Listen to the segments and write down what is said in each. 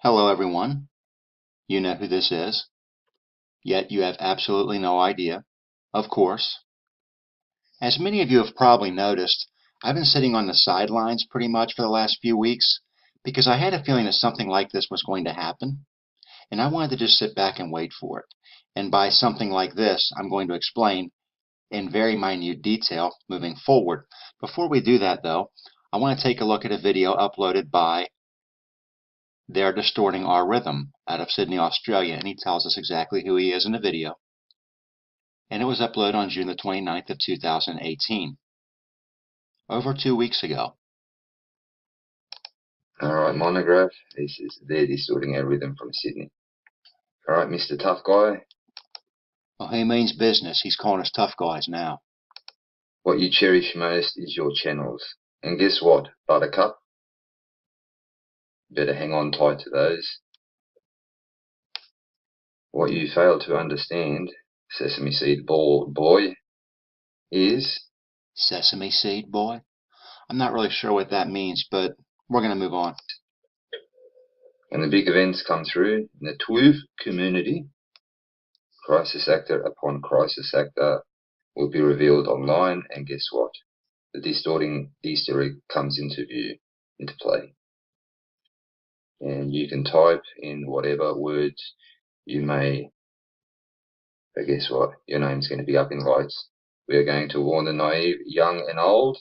Hello everyone, you know who this is, yet you have absolutely no idea. Of course. As many of you have probably noticed, I've been sitting on the sidelines pretty much for the last few weeks because I had a feeling that something like this was going to happen, and I wanted to just sit back and wait for it. And by something like this, I'm going to explain in very minute detail moving forward. Before we do that though, I want to take a look at a video uploaded by They're Distorting Our Rhythm out of Sydney, Australia, and he tells us exactly who he is in the video. And it was uploaded on June the 29th of 2018, over 2 weeks ago. Alright, Monograph, this is They're Distorting Our Rhythm from Sydney. Alright, Mr. Tough Guy. Well, he means business. He's calling us tough guys now. What you cherish most is your channels. And guess what, Buttercup? Better hang on tight to those. What you fail to understand, Sesame Seed boy, is... Sesame seed boy? I'm not really sure what that means, but we're going to move on. And the big events come through in the TWOV community. Crisis actor upon crisis actor will be revealed online, and guess what? The distorting Easter egg comes into play. And you can type in whatever words you may, but guess what? Your name's going to be up in lights. We are going to warn the naive, young and old,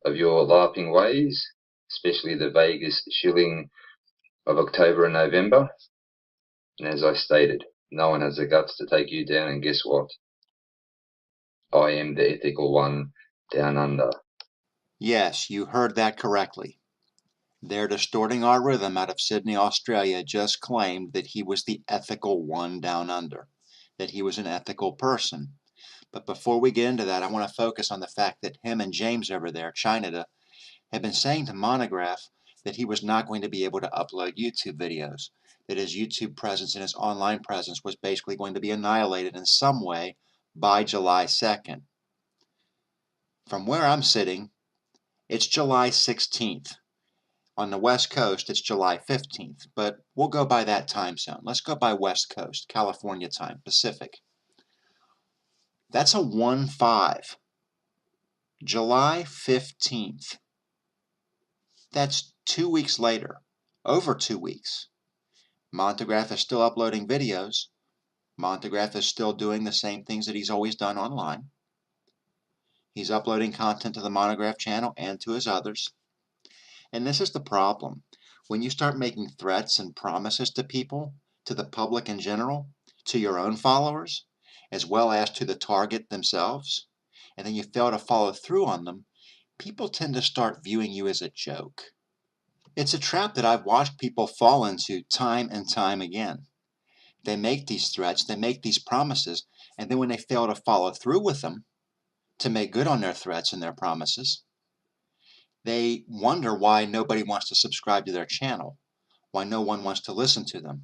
of your LARPing ways, especially the Vegas shilling of October and November. And as I stated, no one has the guts to take you down, and guess what? I am the ethical one down under. Yes, you heard that correctly. They're Distorting Our Rhythm out of Sydney, Australia just claimed that he was the ethical one down under, that he was an ethical person. But before we get into that, I want to focus on the fact that him and James over there, China, had been saying to Monograph that he was not going to be able to upload YouTube videos, that his YouTube presence and his online presence was basically going to be annihilated in some way by July 2nd. From where I'm sitting, it's July 16th. On the West Coast, it's July 15th, but we'll go by that time zone. Let's go by West Coast, California time, Pacific. That's a 1-5. July 15th. That's 2 weeks later, over 2 weeks. Montegraph is still uploading videos. Montegraph is still doing the same things that he's always done online. He's uploading content to the Monograph channel and to his others. And this is the problem. When you start making threats and promises to people, to the public in general, to your own followers, as well as to the target themselves, and then you fail to follow through on them, people tend to start viewing you as a joke. It's a trap that I've watched people fall into time and time again. They make these threats, they make these promises, and then when they fail to follow through with them, to make good on their threats and their promises, they wonder why nobody wants to subscribe to their channel, why no one wants to listen to them,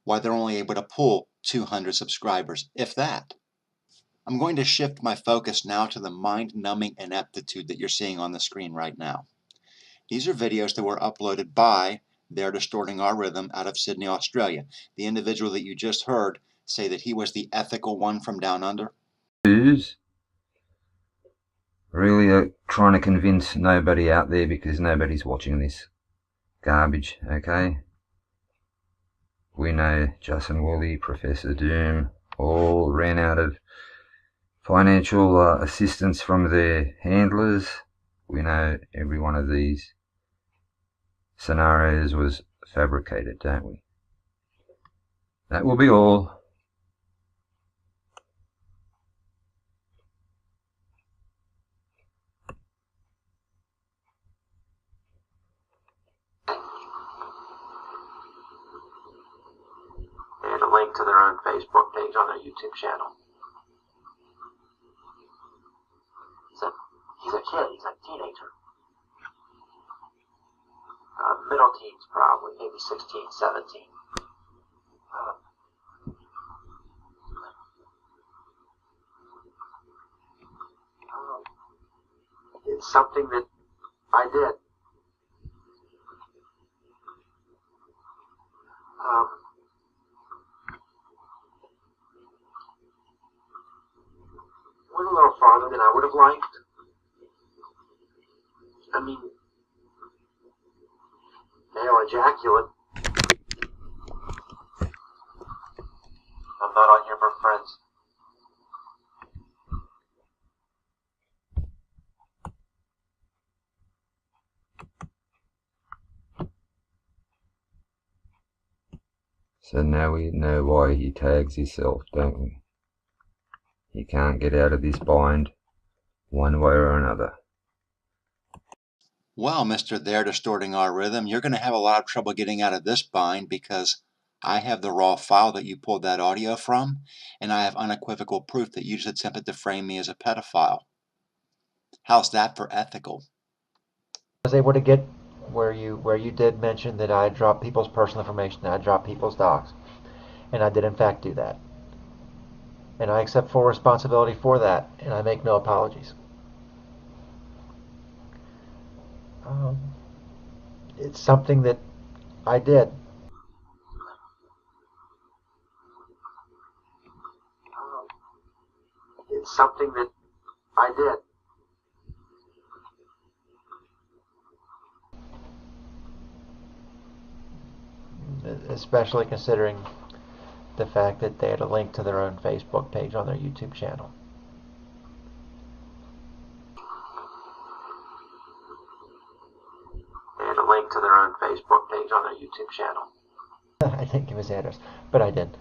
why they're only able to pull 200 subscribers, if that. I'm going to shift my focus now to the mind-numbing ineptitude that you're seeing on the screen right now. These are videos that were uploaded by They're Distorting Our Rhythm out of Sydney, Australia. The individual that you just heard say that he was the ethical one from down under. Who's really trying to convince nobody out there, because nobody's watching this garbage, okay? We know Justin Woolley, Professor Doom, all ran out of financial assistance from their handlers. We know every one of these scenarios was fabricated, don't we? That will be all. And a link to their own Facebook page on their YouTube channel. He's a kid, he's a teenager. Middle teens probably, maybe 16, 17. It's something that I did. Um, went a little farther than I would have liked. I mean, male ejaculate. I'm not on here for friends. So now we know why he tags himself, don't we? He can't get out of this bind one way or another. Well, Mr. They're Distorting Our Rhythm, you're going to have a lot of trouble getting out of this bind because I have the raw file that you pulled that audio from, and I have unequivocal proof that you just attempted to frame me as a pedophile. How's that for ethical? I was able to get where you did mention that I dropped people's personal information, that I dropped people's docs, and I did in fact do that, and I accept full responsibility for that, and I make no apologies. It's something that I did. It's something that I did. Especially considering the fact that they had a link to their own Facebook page on their YouTube channel. They had a link to their own Facebook page on their YouTube channel. I didn't give his address, but I did.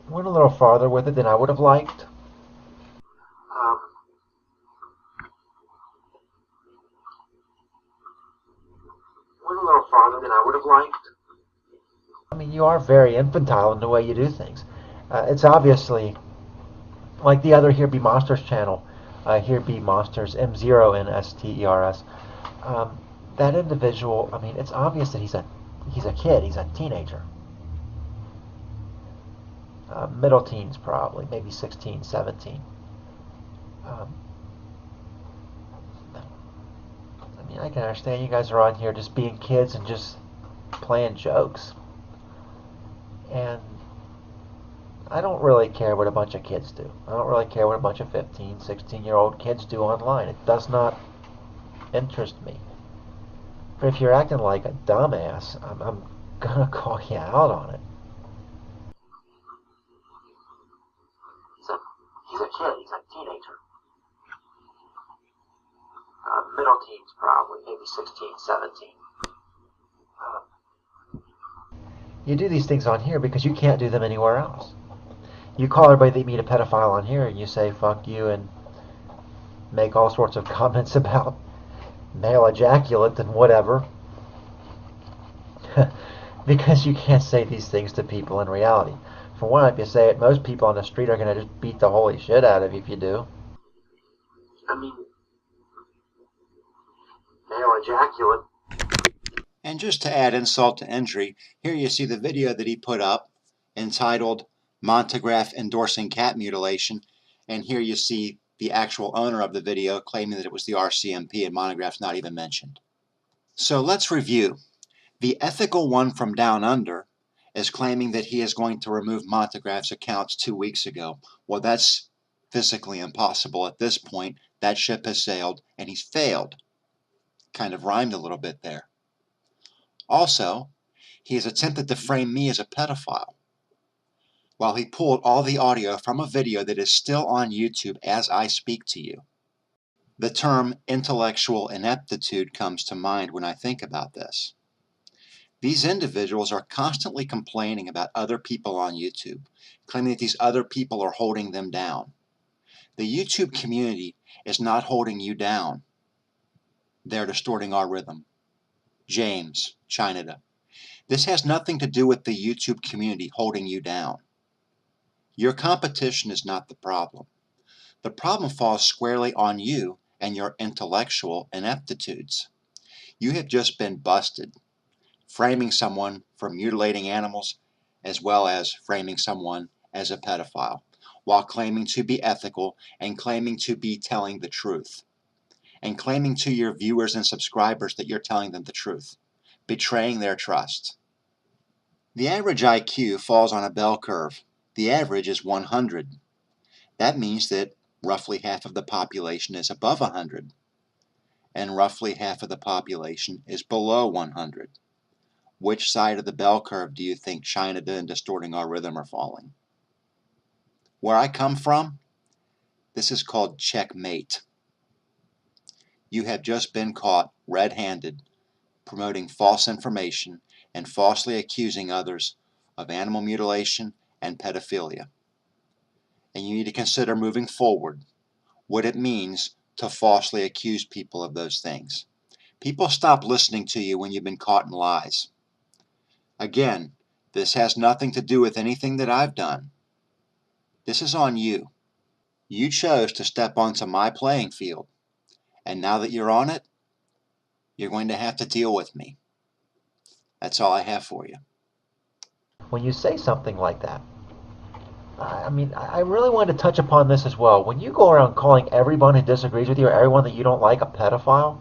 Went a little farther with it than I would have liked. Went a little farther than I would have liked. I mean, you are very infantile in the way you do things. It's obviously like the other Here Be Monsters channel, Here Be Monsters, M0NSTERS. That individual, I mean, it's obvious that he's a kid, he's a teenager. Middle teens probably, maybe 16, 17. I mean, I can understand you guys are on here just being kids and just playing jokes. And I don't really care what a bunch of kids do. I don't really care what a bunch of 15, 16-year-old kids do online. It does not interest me. But if you're acting like a dumbass, I'm gonna call you out on it. He's a kid. He's a teenager. Middle teens probably, maybe 16, 17. You do these things on here because you can't do them anywhere else. You call everybody that you meet a pedophile on here and you say fuck you and make all sorts of comments about male ejaculate and whatever. Because you can't say these things to people in reality. For one, if you say it, most people on the street are going to just beat the holy shit out of you if you do. I mean, male ejaculate. And just to add insult to injury, here you see the video that he put up entitled Montagraph Endorsing Cat Mutilation, and here you see the actual owner of the video claiming that it was the RCMP and Monograph's not even mentioned. So let's review. The ethical one from Down Under is claiming that he is going to remove Montagraph's accounts 2 weeks ago. Well, that's physically impossible at this point. That ship has sailed and he's failed. Kind of rhymed a little bit there. Also, he has attempted to frame me as a pedophile, while he pulled all the audio from a video that is still on YouTube as I speak to you. The term intellectual ineptitude comes to mind when I think about this. These individuals are constantly complaining about other people on YouTube, claiming that these other people are holding them down. The YouTube community is not holding you down. They're distorting our rhythm. James, Chinada. This has nothing to do with the YouTube community holding you down. Your competition is not the problem. The problem falls squarely on you and your intellectual ineptitudes. You have just been busted, framing someone for mutilating animals as well as framing someone as a pedophile, while claiming to be ethical and claiming to be telling the truth. and claiming to your viewers and subscribers that you're telling them the truth, betraying their trust. The average IQ falls on a bell curve. The average is 100. That means that roughly half of the population is above 100, and roughly half of the population is below 100. Which side of the bell curve do you think China and Distorting Our Rhythm are falling? Where I come from, this is called checkmate. You have just been caught red-handed promoting false information and falsely accusing others of animal mutilation and pedophilia. And you need to consider moving forward what it means to falsely accuse people of those things. People stop listening to you when you've been caught in lies. Again, this has nothing to do with anything that I've done. This is on you. You chose to step onto my playing field, and now that you're on it, you're going to have to deal with me. That's all I have for you. When you say something like that, I really wanted to touch upon this as well. When you go around calling everyone who disagrees with you or everyone that you don't like a pedophile,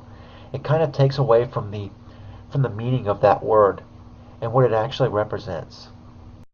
it kind of takes away from the meaning of that word and what it actually represents.